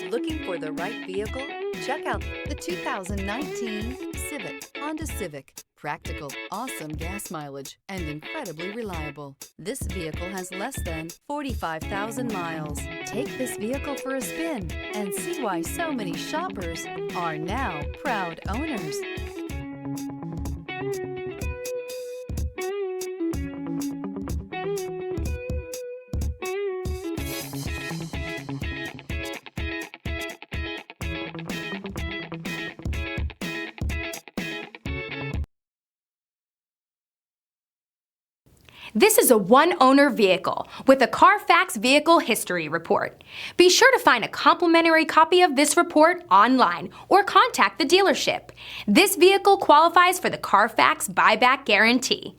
Looking for the right vehicle? Check out the 2019 Civic, Honda Civic. Practical, awesome gas mileage, and incredibly reliable. This vehicle has less than 45,000 miles. Take this vehicle for a spin and see why so many shoppers are now proud owners. This is a one-owner vehicle with a Carfax Vehicle History Report. Be sure to find a complimentary copy of this report online or contact the dealership. This vehicle qualifies for the Carfax Buyback Guarantee.